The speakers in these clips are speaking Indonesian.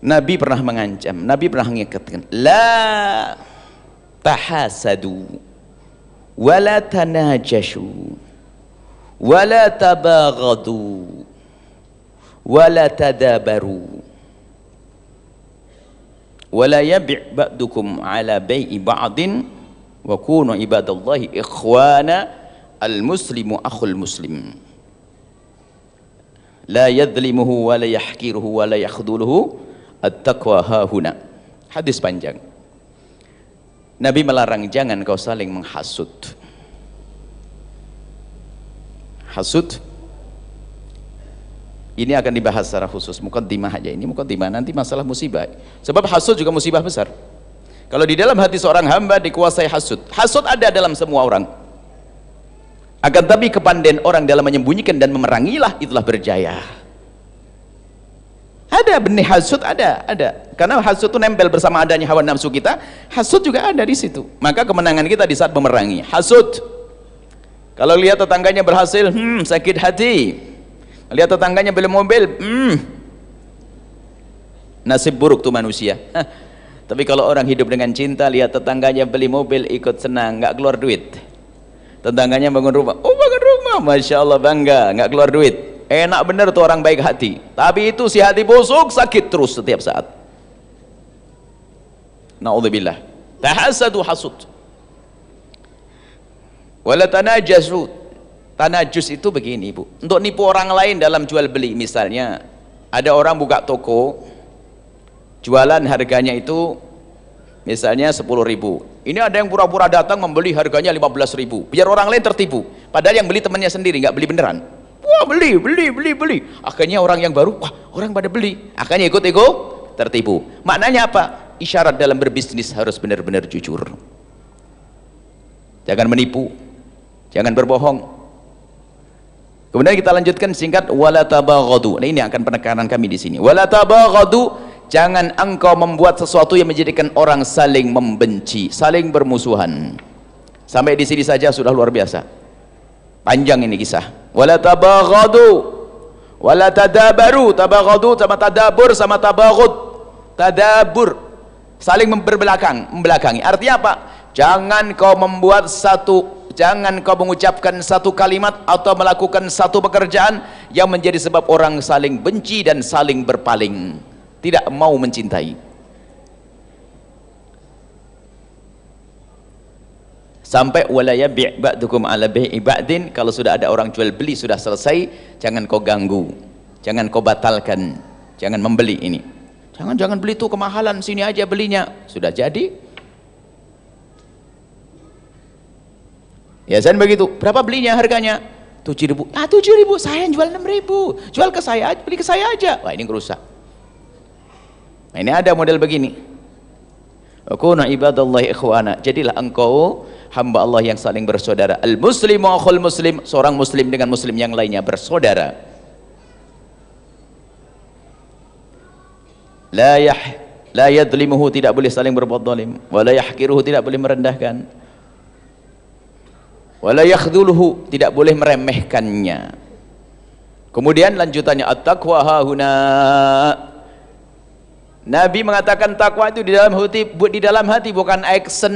Nabi pernah mengancam, Nabi pernah mengingatkan, la tahasadu wala tanajashu wala tabaghadu wala tadabaru wala yabi' ba'dukum ala bai'i ba'din wa kunu ibadallahi ikhwana al-muslimu akhul muslim la yadlimuhu wa la yahkiruhu wa la yakhduluhu at-taqwa hahuna. Hadis panjang. Nabi melarang jangan kau saling menghasut. Hasud ini akan dibahas secara khusus, mukaddimah aja, ini mukaddimah, nanti masalah musibah. Sebab hasud juga musibah besar. Kalau di dalam hati seorang hamba dikuasai hasud, hasud ada dalam semua orang. Akan tapi kepandaian orang dalam menyembunyikan dan memerangilah itulah berjaya. Ada benih hasud, ada. Karena hasud itu nempel bersama adanya hawa nafsu kita, hasud juga ada di situ. Maka kemenangan kita di saat memerangi. Hasud. Kalau lihat tetangganya berhasil, sakit hati. Lihat tetangganya beli mobil, nasib buruk tuh manusia. Tapi kalau orang hidup dengan cinta, lihat tetangganya beli mobil, ikut senang, nggak keluar duit. Tetangganya bangun rumah, oh bangun rumah, masya Allah bangga, nggak keluar duit. Enak bener tuh orang baik hati. Tapi itu si hati busuk, sakit terus setiap saat. Na'udzubillah. Tahasadu hasud. Wala tanajasu. Tanajus itu begini, Bu. Untuk nipu orang lain dalam jual beli, misalnya ada orang buka toko, jualan harganya itu misalnya 10.000. Ini ada yang pura-pura datang membeli harganya 15.000, biar orang lain tertipu. Padahal yang beli temannya sendiri, nggak beli beneran. Wah, beli. Akhirnya orang yang baru, wah, orang pada beli. Akhirnya ikut tertipu. Maknanya apa? Isyarat dalam berbisnis harus benar-benar jujur. Jangan menipu, jangan berbohong. Kemudian kita lanjutkan singkat, wala tabaghadu. Nah, ini akan penekanan kami di sini. Wala tabaghadu, jangan engkau membuat sesuatu yang menjadikan orang saling membenci, saling bermusuhan. Sampai di sini saja sudah luar biasa. Panjang ini kisah. Wala tabaghadu, wala tadabaru. Tabaghadu sama tadabur sama tabaghud. Tadabur, saling membelakangi. Artinya apa? Jangan kau mengucapkan satu kalimat atau melakukan satu pekerjaan yang menjadi sebab orang saling benci dan saling berpaling, tidak mau mencintai. Sampai wala yabi' ba'dukum ala bai'i ba'din, kalau sudah ada orang jual beli sudah selesai, jangan kau ganggu, jangan kau batalkan, jangan membeli ini. Jangan beli itu kemahalan, sini aja belinya. Sudah jadi. Ya kan begitu. Berapa belinya harganya? 7.000. Ah 7.000, saya jual 6.000. Jual ke saya, beli ke saya aja. Wah, ini rusak. Nah, ini ada model begini. Akuna ibadallahi ikhwana. Jadilah engkau hamba Allah yang saling bersaudara. Al muslimu akhul muslim, seorang muslim dengan muslim yang lainnya bersaudara. La yadlimuhu, tidak boleh saling berbuat zalim. Wa la yahkiruhu, tidak boleh merendahkan. Wala yakhdhuluhu, tidak boleh meremehkannya. Kemudian lanjutannya at-taqwa hahuna. Nabi mengatakan takwa itu di dalam hati bukan action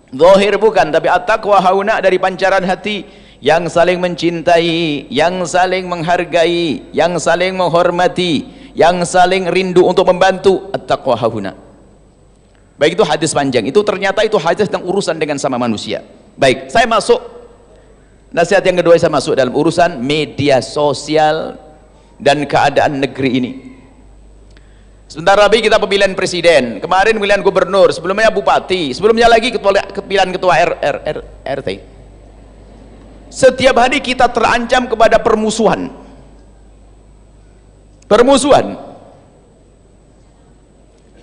zahir, bukan, tapi at-taqwa hahuna, dari pancaran hati, yang saling mencintai, yang saling menghargai, yang saling menghormati, yang saling rindu untuk membantu. At-taqwa hahuna. Baik, itu hadis panjang. Itu ternyata itu hadis tentang urusan dengan sama manusia. Baik, saya masuk nasihat yang kedua, saya masuk dalam urusan media sosial dan keadaan negeri ini. Sebentar lagi kita pemilihan presiden, kemarin pemilihan gubernur, sebelumnya bupati, sebelumnya lagi pemilihan ketua RT. Setiap hari kita terancam kepada permusuhan.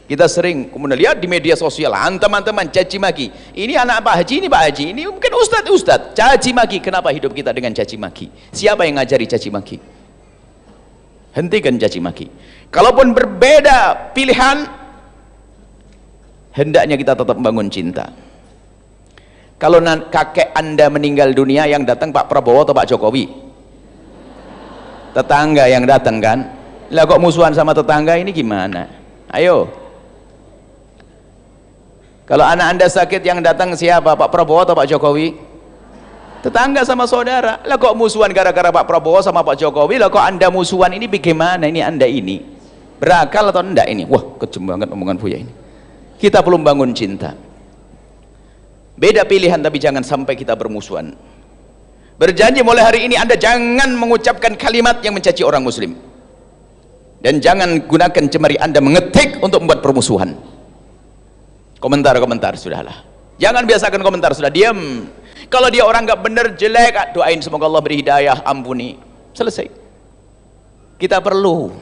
Kita sering kemudian lihat di media sosial, teman-teman caci maki. Ini anak Pak Haji, ini Pak Haji, ini mungkin Ustadz, caci maki. Kenapa hidup kita dengan caci maki? Siapa yang ngajari caci maki? Hentikan caci maki. Kalaupun berbeda pilihan, hendaknya kita tetap membangun cinta. Kalau kakek Anda meninggal dunia, yang datang Pak Prabowo atau Pak Jokowi? Tetangga yang datang kan? Lah kok musuhan sama tetangga ini gimana? Ayo. Kalau anak anda sakit yang datang siapa? Pak Prabowo atau Pak Jokowi? Tetangga sama saudara. Lah kok musuhan gara-gara Pak Prabowo sama Pak Jokowi? Lah kok anda musuhan ini bagaimana? Ini anda ini berakal atau enggak ini? Wah, kejem banget omongan Buya ini. Kita belum bangun cinta. Beda pilihan, tapi jangan sampai kita bermusuhan. Berjanji mulai hari ini anda jangan mengucapkan kalimat yang mencaci orang muslim. Dan jangan gunakan jemari anda mengetik untuk membuat permusuhan. Komentar-komentar sudahlah. Jangan biasakan komentar, sudah diam. Kalau dia orang nggak benar, jelek, doain semoga Allah beri hidayah, ampuni. Selesai. Kita perlu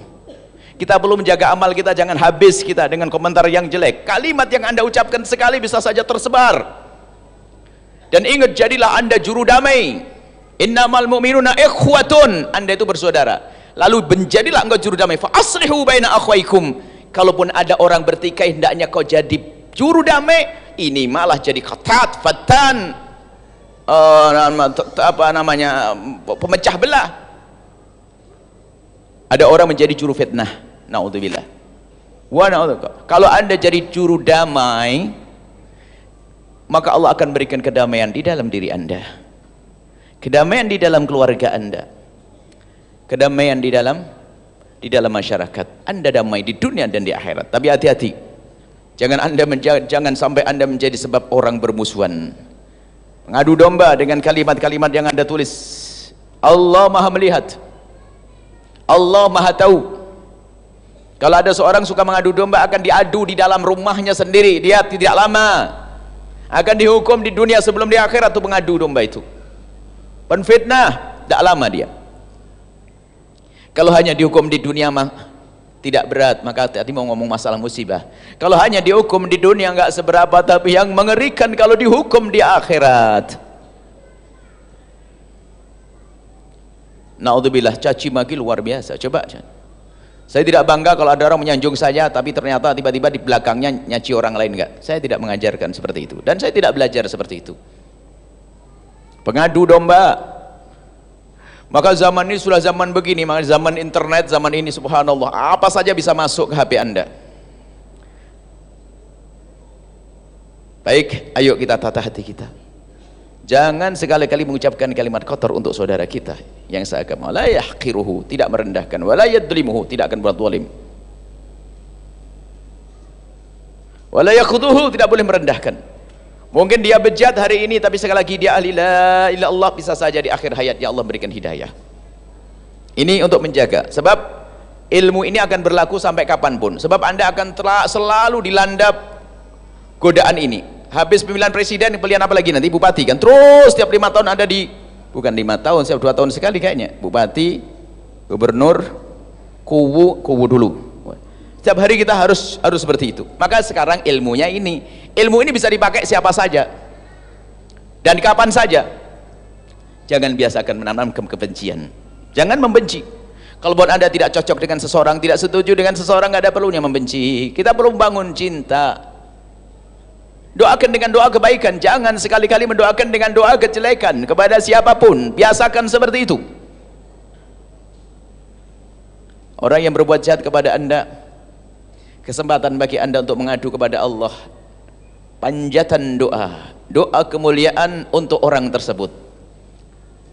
menjaga amal kita, jangan habis kita dengan komentar yang jelek. Kalimat yang anda ucapkan sekali bisa saja tersebar. Dan ingat, jadilah anda juru damai. Innamal mu'minuna ikhwatun. Anda itu bersaudara. Lalu menjadilah engkau juru damai. Fa aslihu baina akhwaikum. Kalaupun ada orang bertikai, hendaknya kau jadi juru damai. Ini malah jadi qatat, fatan, pemecah belah. Ada orang menjadi juru fitnah. Naudzubillah. Kalau anda jadi juru damai, maka Allah akan berikan kedamaian di dalam diri anda, kedamaian di dalam keluarga anda, kedamaian di dalam masyarakat. Anda damai di dunia dan di akhirat. Tapi hati-hati, jangan sampai anda menjadi sebab orang bermusuhan, mengadu domba dengan kalimat-kalimat yang anda tulis. Allah maha melihat, Allah maha tahu. Kalau ada seorang suka mengadu domba, akan diadu di dalam rumahnya sendiri. Dia tidak lama akan dihukum di dunia sebelum di akhirat tuh pengadu domba itu. Penfitnah, tidak lama dia. Kalau hanya dihukum di dunia mah tidak berat, maka tadi mau ngomong masalah musibah. Kalau hanya dihukum di dunia nggak seberapa, tapi yang mengerikan kalau dihukum di akhirat. Naudzubillah, caci maki luar biasa. Coba. Saya tidak bangga kalau ada orang menyanjung saya, tapi ternyata tiba-tiba di belakangnya nyaci orang lain. Enggak. Saya tidak mengajarkan seperti itu, dan saya tidak belajar seperti itu. Pengadu domba. Maka zaman ini sudah zaman begini, maka zaman internet, zaman ini subhanallah, apa saja bisa masuk ke HP anda. Baik, ayo kita tata hati kita. Jangan sekali-kali mengucapkan kalimat kotor untuk saudara kita yang seagama. La yahqiruhu, tidak merendahkan. Wa la yadlimuhu, tidak akan berbuat zalim. Wa la yakhuduhu, tidak boleh merendahkan. Mungkin dia bejat hari ini, tapi sekali lagi dia ahli la ilaha illallah, bisa saja di akhir hayat ya Allah berikan hidayah. Ini untuk menjaga, sebab ilmu ini akan berlaku sampai kapanpun. Sebab anda akan selalu dilandap godaan ini. Habis pemilihan presiden, pilihan apa lagi nanti? Bupati kan, terus setiap 5 tahun ada di, bukan 5 tahun, setiap 2 tahun sekali kayaknya, bupati, gubernur, kuwu dulu. Setiap hari kita harus seperti itu. Maka sekarang ilmu ini bisa dipakai siapa saja dan kapan saja. Jangan biasakan menanamkan kebencian, jangan membenci. Kalau buat anda tidak cocok dengan seseorang, tidak setuju dengan seseorang, nggak ada perlunya membenci. Kita perlu bangun cinta. Doakan dengan doa kebaikan, jangan sekali-kali mendoakan dengan doa kejelekan kepada siapapun. Biasakan seperti itu. Orang yang berbuat jahat kepada anda, kesempatan bagi anda untuk mengadu kepada Allah, panjatan doa kemuliaan untuk orang tersebut.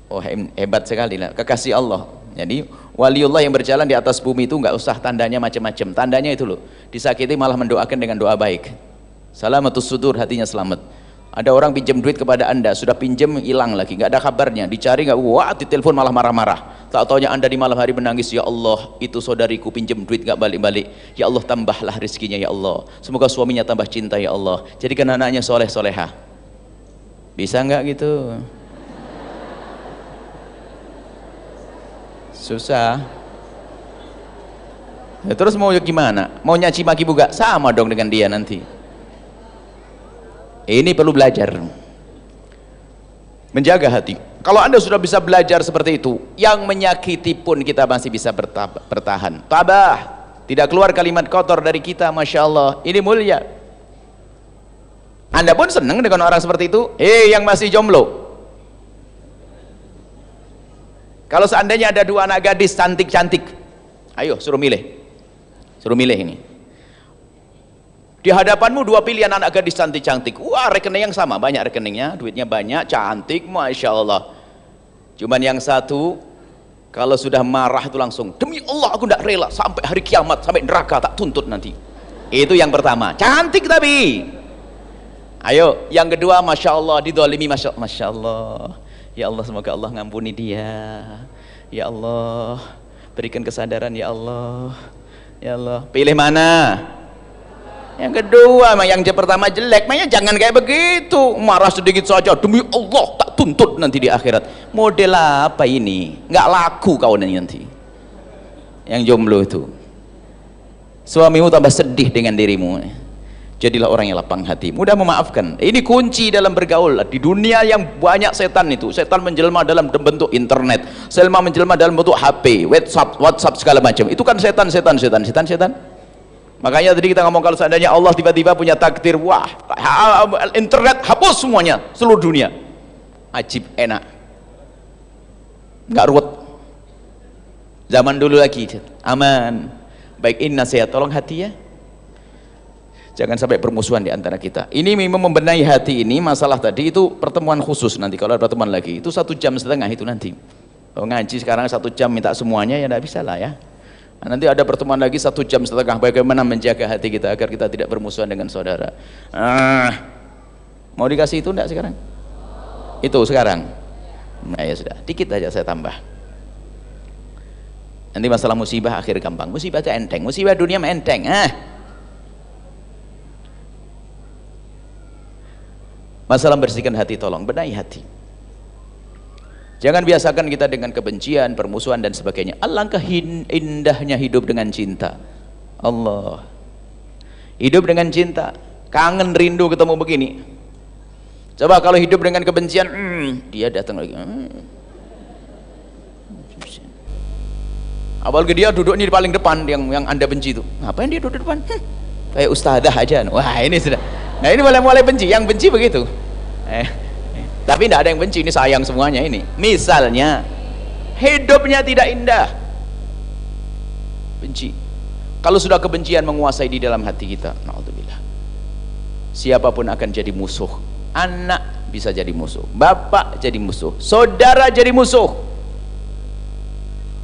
Oh, hebat sekali lah, kekasih Allah. Jadi waliullah yang berjalan di atas bumi itu nggak usah tandanya macam-macam. Tandanya itu loh, disakiti malah mendoakan dengan doa baik. Salamatus sudur, hatinya selamat. Ada orang pinjam duit kepada anda, sudah pinjam hilang lagi, nggak ada kabarnya, dicari nggak, wah, ditelepon malah marah-marah. Tak taunya anda di malam hari menangis, ya Allah, itu saudariku pinjam duit nggak balik-balik. Ya Allah, tambahlah rezekinya ya Allah. Semoga suaminya tambah cinta ya Allah. Jadikan anaknya soleh solehah. Bisa nggak gitu? Susah. Ya, terus mau gimana? Mau nyaci maki juga sama dong dengan dia nanti. Ini perlu belajar menjaga hati. Kalau anda sudah bisa belajar seperti itu, yang menyakiti pun kita masih bisa bertahan. Tabah, tidak keluar kalimat kotor dari kita. Masya Allah, ini mulia. Anda pun senang dengan orang seperti itu. Yang masih jomblo, kalau seandainya ada 2 anak gadis cantik-cantik, Ayo suruh milih ini. Di hadapanmu dua pilihan anak gadis cantik-cantik. Wah, rekening yang sama, banyak rekeningnya, duitnya banyak, cantik, masya Allah. Cuman yang satu, kalau sudah marah itu langsung, demi Allah aku tidak rela sampai hari kiamat, sampai neraka tak tuntut nanti. Itu yang pertama, cantik tapi. Ayo, yang kedua, masya Allah, didolimi, masya Allah. Ya Allah, semoga Allah ngampuni dia. Ya Allah, berikan kesadaran ya Allah. Ya Allah, pilih mana? Yang kedua, yang pertama jelek, makanya jangan kayak begitu, marah sedikit saja, demi Allah tak tuntut nanti di akhirat. Model apa ini? Nggak laku kau nanti. Yang jomblo itu, suamimu tambah sedih dengan dirimu. Jadilah orang yang lapang hati, mudah memaafkan. Ini kunci dalam bergaul. Di dunia yang banyak setan itu, setan menjelma dalam bentuk internet, setan menjelma dalam bentuk HP, WhatsApp segala macam. Itu kan setan. Makanya tadi kita ngomong, kalau seandainya Allah tiba-tiba punya takdir, wah, internet hapus semuanya, seluruh dunia, ajib, enak, nggak ruwet. Zaman dulu lagi aman. Baik, ini nasihat, tolong hati ya, jangan sampai permusuhan di antara kita. Ini memang membenahi hati. Ini masalah tadi itu pertemuan khusus, nanti kalau ada pertemuan lagi itu 1,5 jam itu nanti. Kalau ngaji sekarang 1 jam minta semuanya ya tidak bisa lah ya. Nanti ada pertemuan lagi 1,5 jam, bagaimana menjaga hati kita agar kita tidak bermusuhan dengan saudara. Mau dikasih itu enggak sekarang? Itu sekarang? Nah ya sudah, dikit aja saya tambah. Nanti masalah musibah akhir gampang. Musibah itu enteng, musibah dunia enteng. Masalah bersihkan hati, tolong benahi hati. Jangan biasakan kita dengan kebencian, permusuhan dan sebagainya. Alangkah indahnya hidup dengan cinta. Allah. Hidup dengan cinta. Kangen, rindu ketemu begini. Coba kalau hidup dengan kebencian, dia datang lagi. Apalagi dia duduk di paling depan, yang Anda benci itu. Ngapain dia duduk depan? Kayak ustadzah aja. Wah, ini sudah. Nah, ini mulai benci. Yang benci begitu. Tapi tidak ada yang benci, ini sayang semuanya ini. Misalnya hidupnya tidak indah, benci. Kalau sudah kebencian menguasai di dalam hati kita, naudzubillah, siapapun akan jadi musuh. Anak bisa jadi musuh, bapak jadi musuh, saudara jadi musuh.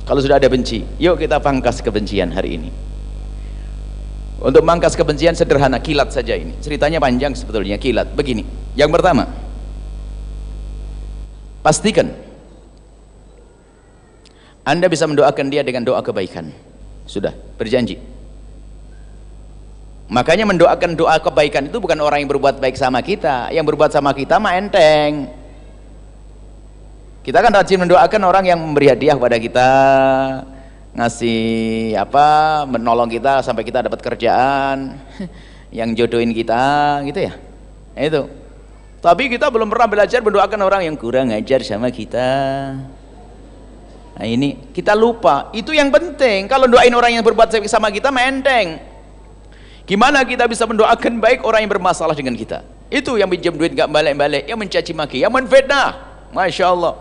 Kalau sudah ada benci, yuk kita pangkas kebencian hari ini. Untuk mangkas kebencian sederhana, kilat saja ini. Ceritanya panjang sebetulnya, kilat. Begini, yang pertama, pastikan Anda bisa mendoakan dia dengan doa kebaikan. Sudah, berjanji. Makanya mendoakan doa kebaikan itu bukan orang yang berbuat baik sama kita. Yang berbuat sama kita mah enteng. Kita kan rajin mendoakan orang yang memberi hadiah kepada kita, ngasih apa, menolong kita sampai kita dapat kerjaan, yang jodohin kita, gitu ya. Itu. Tapi kita belum pernah belajar mendoakan orang yang kurang ajar sama kita. Nah ini kita lupa, itu yang penting. Kalau doain orang yang berbuat baik sama kita menteng. Gimana kita bisa mendoakan baik orang yang bermasalah dengan kita? Itu yang pinjam duit gak balik-balik, yang mencaci maki, yang menfitnah. Masya Allah,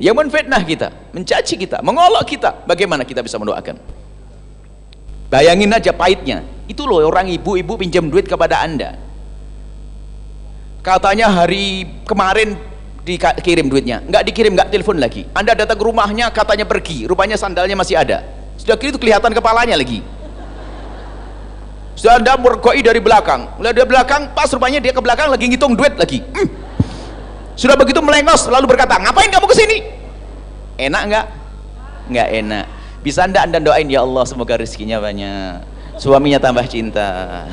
yang menfitnah kita, mencaci kita, mengolok kita. Bagaimana kita bisa mendoakan? Bayangin aja pahitnya. Itu loh orang ibu-ibu pinjam duit kepada Anda, katanya hari kemarin dikirim duitnya, nggak dikirim, nggak telepon lagi. Anda datang ke rumahnya, katanya pergi, rupanya sandalnya masih ada. Sudah itu kelihatan kepalanya lagi. Sudah Anda mergoi dari belakang, lihat dari belakang, pas rupanya dia ke belakang lagi ngitung duit lagi. Sudah begitu melengos, lalu berkata, ngapain kamu kesini? Enak nggak? Nggak enak. Bisa Anda doain, ya Allah semoga rezekinya banyak, suaminya tambah cinta.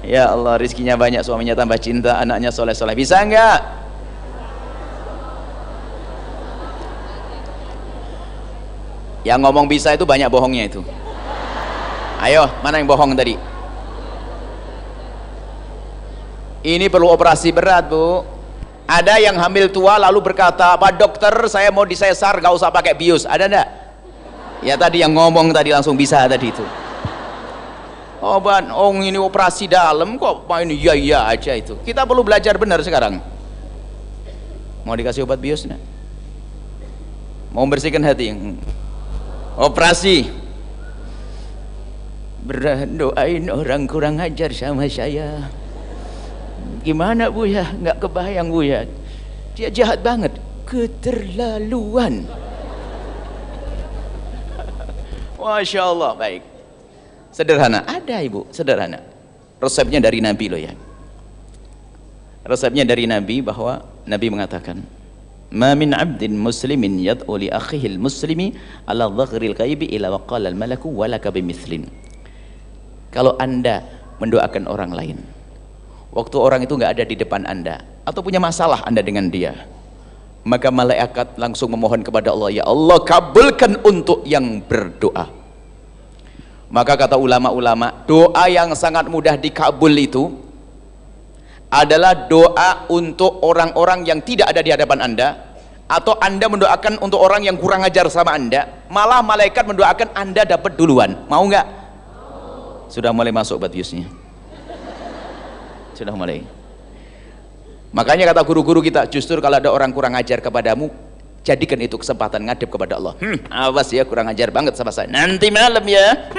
Ya Allah, rizkinya banyak, suaminya tambah cinta, anaknya soleh-soleh. Bisa enggak? Yang ngomong bisa itu banyak bohongnya itu. Ayo, mana yang bohong tadi? Ini perlu operasi berat, Bu. Ada yang hamil tua lalu berkata, Pak dokter, saya mau disesar, gak usah pakai bius. Ada enggak? Ya tadi yang ngomong tadi langsung bisa tadi itu. Obat, ini operasi dalam kok ini iya aja itu. Kita perlu belajar benar sekarang. Mau dikasih obat bius enggak? Mau membersihkan hati? operasi, berdoain orang kurang ajar sama saya. Gimana Buya? Nggak kebayang Buya, dia jahat banget, keterlaluan. Masya Allah. Baik, sederhana, ada ibu, sederhana. Resepnya dari Nabi loh ya. Resepnya dari Nabi, bahwa Nabi mengatakan, ma min abdin muslimin yad'u li akhihil muslimi ala dhaghril ghaibi ila waqala al malaku walaka bimithlin. Kalau anda mendoakan orang lain waktu orang itu nggak ada di depan anda, atau punya masalah anda dengan dia, maka malaikat langsung memohon kepada Allah, ya Allah kabulkan untuk yang berdoa. Maka kata ulama-ulama, doa yang sangat mudah dikabul itu adalah doa untuk orang-orang yang tidak ada di hadapan anda, atau anda mendoakan untuk orang yang kurang ajar sama anda, malah malaikat mendoakan anda dapat duluan. Mau nggak? Sudah mulai masuk batiusnya, sudah mulai. Makanya kata guru-guru kita, justru kalau ada orang kurang ajar kepadamu, jadikan itu kesempatan ngadep kepada Allah. Awas ya, kurang ajar banget sama saya, nanti malam ya.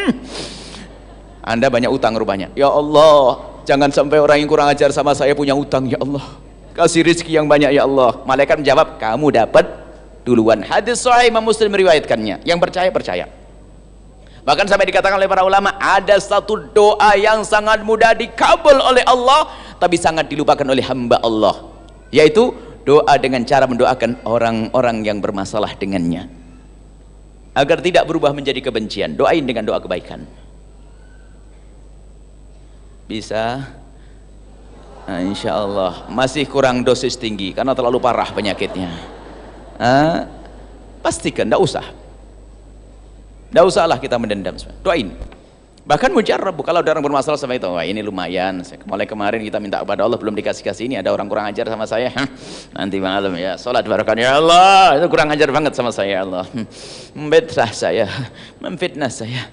Anda banyak utang rupanya. Ya Allah, jangan sampai orang yang kurang ajar sama saya punya utang, ya Allah. Kasih rezeki yang banyak ya Allah. Malaikat menjawab, kamu dapat duluan. Hadis sahih Imam Muslim meriwayatkannya. Yang percaya, percaya. Bahkan sampai dikatakan oleh para ulama, ada satu doa yang sangat mudah dikabul oleh Allah, tapi sangat dilupakan oleh hamba Allah, yaitu doa dengan cara mendoakan orang-orang yang bermasalah dengannya, agar tidak berubah menjadi kebencian. Doain dengan doa kebaikan. Bisa? Nah, insya Allah. Masih kurang dosis tinggi karena terlalu parah penyakitnya. Pastikan, tidak usah. Tidak usahlah kita mendendam. Doain. Bahkan mujarab, kalau ada orang bermasalah sama itu, wah ini lumayan, mulai kemarin kita minta kepada Allah belum dikasih-kasih, ini ada orang kurang ajar sama saya, nanti malam ya sholat barokah, ya Allah itu kurang ajar banget sama saya, ya Allah memfitnah saya, memfitnah saya,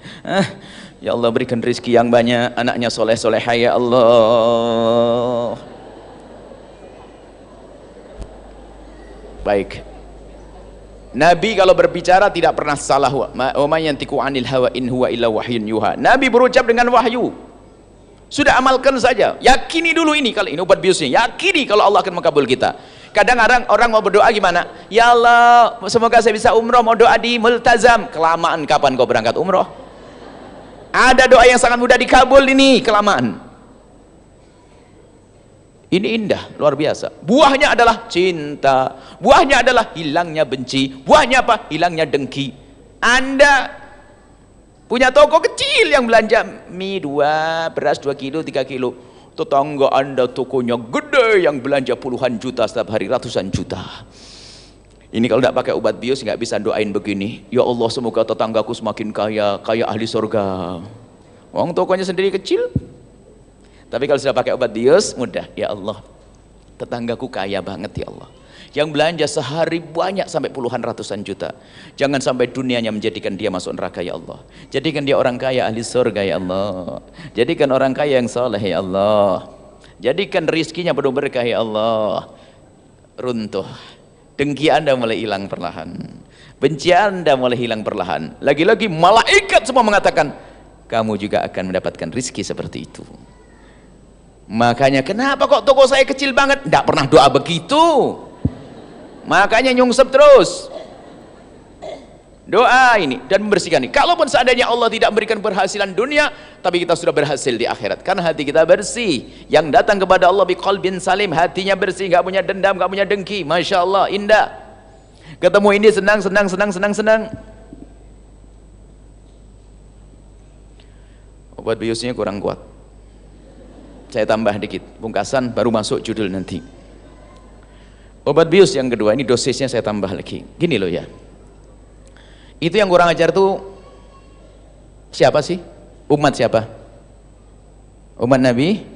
ya Allah berikan rezeki yang banyak, anaknya soleh-solehah ya Allah. Baik, Nabi kalau berbicara tidak pernah salah. Wa may yantiqu 'anil hawa in huwa illa wahyun yuha. Nabi berucap dengan wahyu. Sudah amalkan saja. Yakini dulu ini, kalau ini obat biusnya. Yakini kalau Allah akan mengabul kita. Kadang orang mau berdoa gimana? Ya Allah, semoga saya bisa umroh, mau doa di multazam. Kelamaan kapan kau berangkat umroh? Ada doa yang sangat mudah dikabul ini, kelamaan. Ini indah, luar biasa. Buahnya adalah cinta, buahnya adalah hilangnya benci, buahnya apa? Hilangnya dengki. Anda punya toko kecil yang belanja mie 2, beras 2 kilo, 3 kilo. Tetangga Anda tokonya gede yang belanja puluhan juta setiap hari, ratusan juta. Ini kalau tidak pakai obat bius nggak bisa doain begini. Ya Allah, semoga tetanggaku semakin kaya, kaya ahli surga. Wong tokonya sendiri kecil. Tapi kalau sudah pakai obat bius, mudah. Ya Allah, tetanggaku kaya banget ya Allah, yang belanja sehari banyak sampai puluhan ratusan juta. Jangan sampai dunianya menjadikan dia masuk neraka ya Allah. Jadikan dia orang kaya ahli surga ya Allah. Jadikan orang kaya yang soleh ya Allah. Jadikan rizkinya penuh berkah ya Allah. Runtuh. Dengki Anda mulai hilang perlahan. Benci Anda mulai hilang perlahan. Lagi-lagi malaikat semua mengatakan, kamu juga akan mendapatkan rizki seperti itu. Makanya kenapa kok toko saya kecil banget? Tidak pernah doa begitu. Makanya nyungsep terus. Doa ini dan membersihkan ini. Kalaupun seandainya Allah tidak memberikan berhasilan dunia, tapi kita sudah berhasil di akhirat. Karena hati kita bersih. Yang datang kepada Allah biqalbin salim, hatinya bersih, nggak punya dendam, nggak punya dengki. Masya Allah, indah. Ketemu ini senang. Obat biusnya kurang kuat. Saya tambah dikit, pungkasan baru masuk judul nanti. Obat bius yang kedua, ini dosisnya saya tambah lagi. Gini loh ya, itu yang kurang ajar tuh siapa sih? Umat siapa? Umat Nabi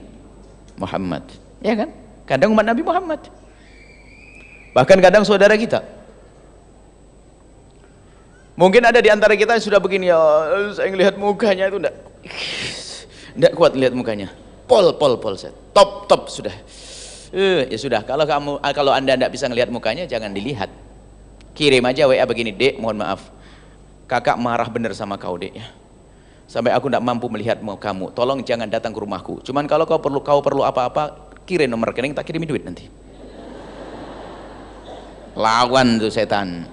Muhammad, ya kan? Kadang umat Nabi Muhammad, bahkan kadang saudara kita. Mungkin ada di antara kita yang sudah begini, ya saya ngelihat mukanya itu enggak kuat lihat mukanya. Pol set. Top sudah. Ya sudah, kalau Anda tidak bisa ngelihat mukanya, jangan dilihat. Kirim aja WA begini, Dek, mohon maaf. kakak marah bener sama kau dek ya, sampai aku tidak mampu melihat kamu, tolong jangan datang ke rumahku, cuman kalau kau perlu apa-apa kirim nomor rekening, tak kirimi duit nanti. Lawan tuh setan.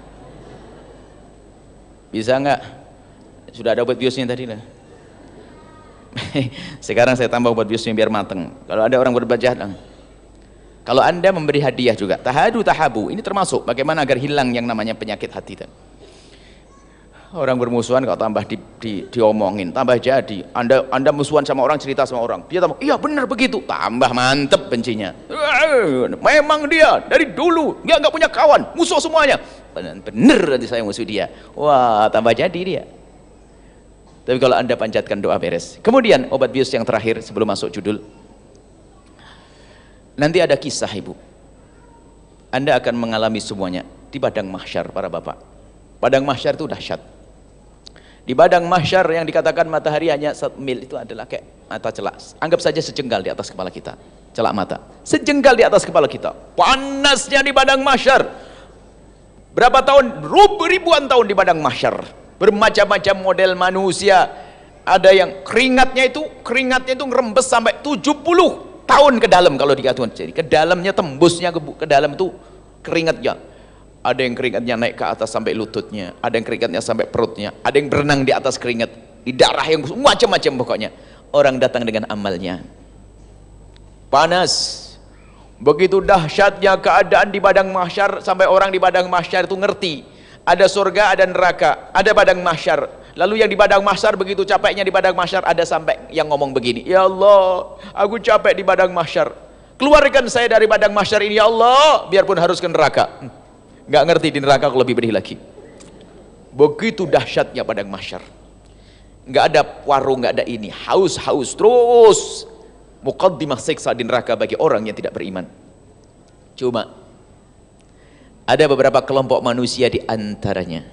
Bisa nggak? Sudah ada obat biusnya tadi lah. Sekarang saya tambah obat biusnya biar mateng. Kalau ada orang berbuat jahat, kalau anda memberi hadiah juga, tahadu tahabu, ini termasuk bagaimana agar hilang yang namanya penyakit hati. Orang bermusuhan kok tambah diomongin, tambah jadi. Anda musuhan sama orang, cerita sama orang, dia tambah, iya benar begitu, tambah mantep bencinya. Memang dia dari dulu dia nggak punya kawan, musuh semuanya. Bener nanti saya musuh dia. Wah, tambah jadi dia. Tapi kalau anda panjatkan doa beres. Kemudian obat bius yang terakhir sebelum masuk judul. Nanti ada kisah ibu. Anda akan mengalami semuanya di padang mahsyar para bapak. Padang mahsyar itu dahsyat. Di padang mahsyar yang dikatakan matahari hanya 1 mil itu adalah kayak mata celak. Anggap saja sejengkal di atas kepala kita. Celak mata. Sejengkal di atas kepala kita. Panasnya di padang mahsyar. Berapa tahun? Ribuan tahun di padang mahsyar. Bermacam-macam model manusia. Ada yang keringatnya itu ngerembes sampai 70 tahun ke dalam kalau dikatakan. Jadi ke dalamnya, tembusnya ke dalam itu keringatnya. Ada yang keringatnya naik ke atas sampai lututnya, ada yang keringatnya sampai perutnya, ada yang berenang di atas keringat, di darah yang macam-macam pokoknya. Orang datang dengan amalnya. Panas. Begitu dahsyatnya keadaan di padang mahsyar sampai orang di padang mahsyar itu ngerti. Ada surga, ada neraka, ada padang mahsyar. Lalu yang di padang mahsyar begitu capeknya di padang mahsyar, ada sampai yang ngomong begini, ya Allah, aku capek di padang mahsyar. Keluarkan saya dari padang mahsyar ini ya Allah, biarpun harus ke neraka. Nggak ngerti di neraka aku lebih pedih lagi. Begitu dahsyatnya padang mahsyar. Nggak ada warung, nggak ada ini, haus terus. Muqaddimah siksa di neraka bagi orang yang tidak beriman. Cuma ada beberapa kelompok manusia di antaranya.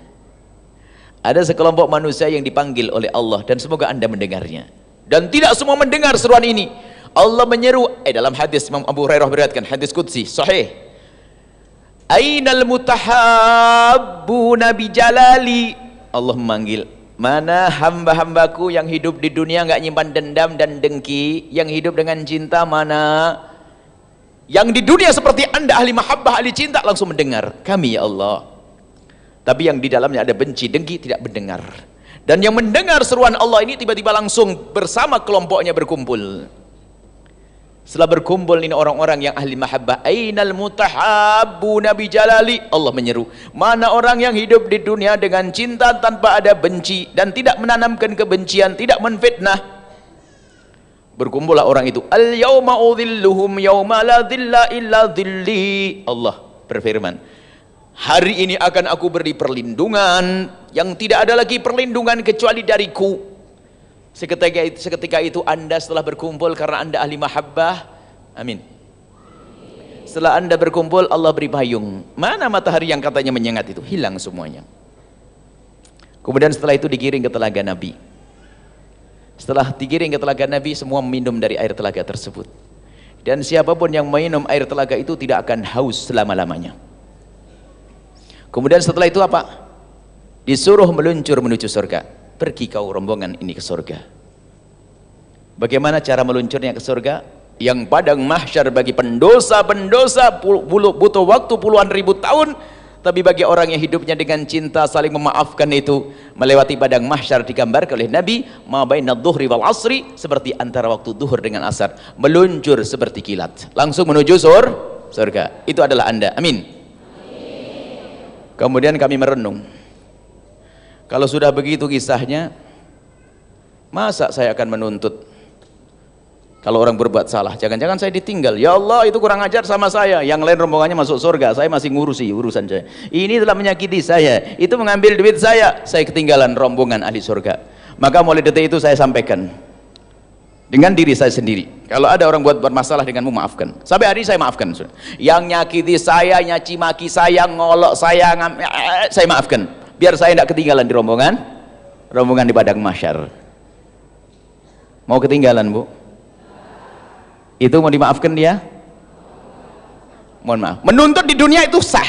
Ada sekelompok manusia yang dipanggil oleh Allah dan semoga anda mendengarnya. Dan tidak semua mendengar seruan ini. Allah menyeru dalam hadis Imam Abu Hurairah beriwayatkan, hadis qudsi sahih. Ainal mutahabbuna bi jalali. Allah memanggil, mana hamba-hambaku yang hidup di dunia nggak nyimpan dendam dan dengki, yang hidup dengan cinta mana? Yang di dunia seperti anda ahli mahabbah, ahli cinta, langsung mendengar kami ya Allah. Tapi yang di dalamnya ada benci, dengki, tidak mendengar. Dan yang mendengar seruan Allah ini tiba-tiba langsung bersama kelompoknya berkumpul. Setelah berkumpul ini orang-orang yang ahli mahabbah, ainal mutahabbuna bi jalali. Allah menyeru, mana orang yang hidup di dunia dengan cinta tanpa ada benci dan tidak menanamkan kebencian, tidak menfitnah. Berkumpullah orang itu. Al yauma udhilluhum yauma la dhilla illa dhilli. Allah berfirman, hari ini akan aku beri perlindungan yang tidak ada lagi perlindungan kecuali dariku. Seketika itu anda setelah berkumpul karena anda ahli mahabbah, amin. Setelah anda berkumpul, Allah beri payung. Mana matahari yang katanya menyengat itu? Hilang semuanya. Kemudian setelah itu digiring ke telaga Nabi. Setelah digiring ke telaga Nabi, semua minum dari air telaga tersebut. Dan siapapun yang minum air telaga itu tidak akan haus selama-lamanya. Kemudian setelah itu apa? Disuruh meluncur menuju surga. Pergi kau rombongan ini ke surga. Bagaimana cara meluncurnya ke surga? Yang padang mahsyar bagi pendosa-pendosa butuh waktu puluhan ribu tahun, tapi bagi orang yang hidupnya dengan cinta saling memaafkan itu, melewati padang mahsyar digambarkan oleh Nabi, ma bainadh dhuhri wal asri, seperti antara waktu duhur dengan asar, meluncur seperti kilat, langsung menuju surga. Itu adalah anda, amin. Kemudian kami merenung, kalau sudah begitu kisahnya, masa saya akan menuntut kalau orang berbuat salah? Jangan-jangan saya ditinggal, ya Allah itu kurang ajar sama saya, yang lain rombongannya masuk surga, saya masih ngurusi urusan saya, ini telah menyakiti saya, itu mengambil duit saya ketinggalan rombongan ahli surga. Maka mulai detik itu saya sampaikan dengan diri saya sendiri, kalau ada orang buat masalah denganmu, maafkan. Sampai hari ini saya maafkan. Yang nyakiti saya, nyaci maki saya, ngolok saya, saya maafkan, biar saya tidak ketinggalan di rombongan di padang mahsyar. Mau ketinggalan bu? Itu mau dimaafkan dia? Mohon maaf. Menuntut di dunia itu sah.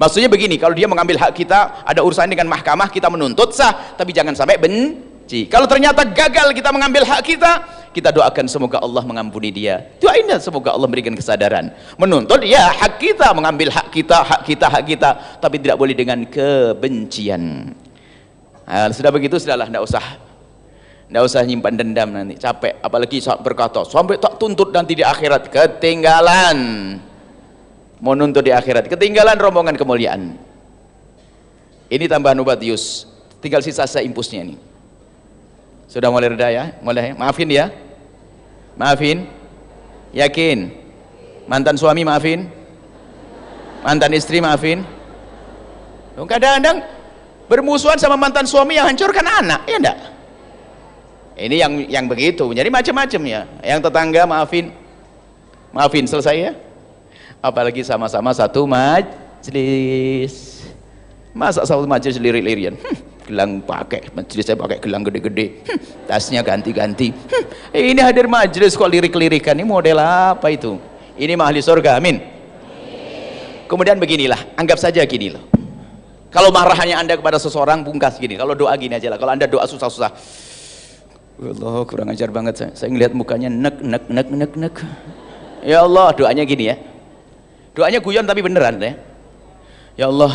Maksudnya begini, kalau dia mengambil hak kita, ada urusan dengan mahkamah, kita menuntut sah, tapi jangan sampai benci. Kalau ternyata gagal kita mengambil hak kita doakan semoga Allah mengampuni dia. Doain semoga Allah memberikan kesadaran. Menuntut ya hak kita, mengambil hak kita, tapi tidak boleh dengan kebencian. Nah, sudah begitu sudahlah, tidak usah nyimpan dendam nanti, capek. Apalagi saat berkata sampai tak tuntut nanti di akhirat, ketinggalan. Mau nuntut di akhirat, ketinggalan rombongan kemuliaan. Ini tambahan obat Yus, tinggal sisa impusnya ini. Sudah mulai reda ya? Mulai, maafin ya? Maafin? Yakin? Mantan suami maafin? Mantan istri maafin? Kadang-kadang bermusuhan sama mantan suami yang hancurkan anak, ya enggak? Ini yang begitu, jadi macam-macam ya. Yang tetangga maafin, selesai ya. Apalagi sama-sama satu majlis. Masa satu majlis lirik-lirian? Gelang pakai, majlis saya pakai gelang gede-gede. Tasnya ganti-ganti. Ini hadir majlis kok lirik-lirikan, ini model apa itu? Ini mah ahli surga, amin. Kemudian beginilah, anggap saja gini loh. Kalau marahnya Anda kepada seseorang, bungkas gini. Kalau doa gini aja lah. Kalau Anda doa susah-susah, Allah kurang ajar banget saya ngelihat mukanya nek. Ya Allah, doanya gini ya. Doanya guyon tapi beneran ya. Ya Allah,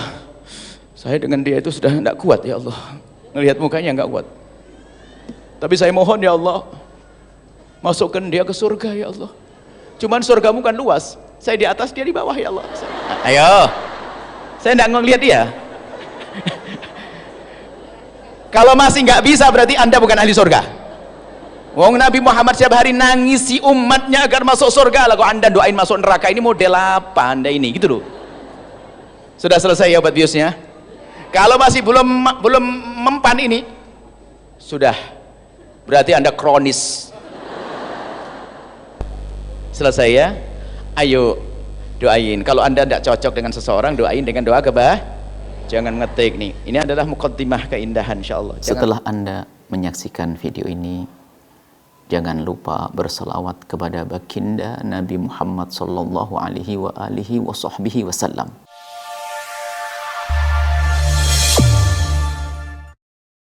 saya dengan dia itu sudah tidak kuat ya Allah. Ngelihat mukanya nggak kuat. Tapi saya mohon ya Allah, masukkan dia ke surga ya Allah. Cuman surgamu kan luas. Saya di atas, dia di bawah ya Allah. Ayo. Saya tidak ngelihat dia. Kalau masih nggak bisa berarti Anda bukan ahli surga. Wong Nabi Muhammad setiap hari nangisi umatnya agar masuk surga, lah kok Anda doain masuk neraka. Ini model apa Anda ini, gitu loh. Sudah selesai ya obat biusnya? Kalau masih belum mempan ini, sudah berarti Anda kronis. Selesai ya? Ayo doain. Kalau Anda tidak cocok dengan seseorang, doain dengan doa jangan ngetik nih. Ini adalah muqaddimah keindahan insyaallah. Setelah Anda menyaksikan video ini, jangan lupa berselawat kepada baginda Nabi Muhammad sallallahu alaihi wa alihi wa sahbihi wasallam.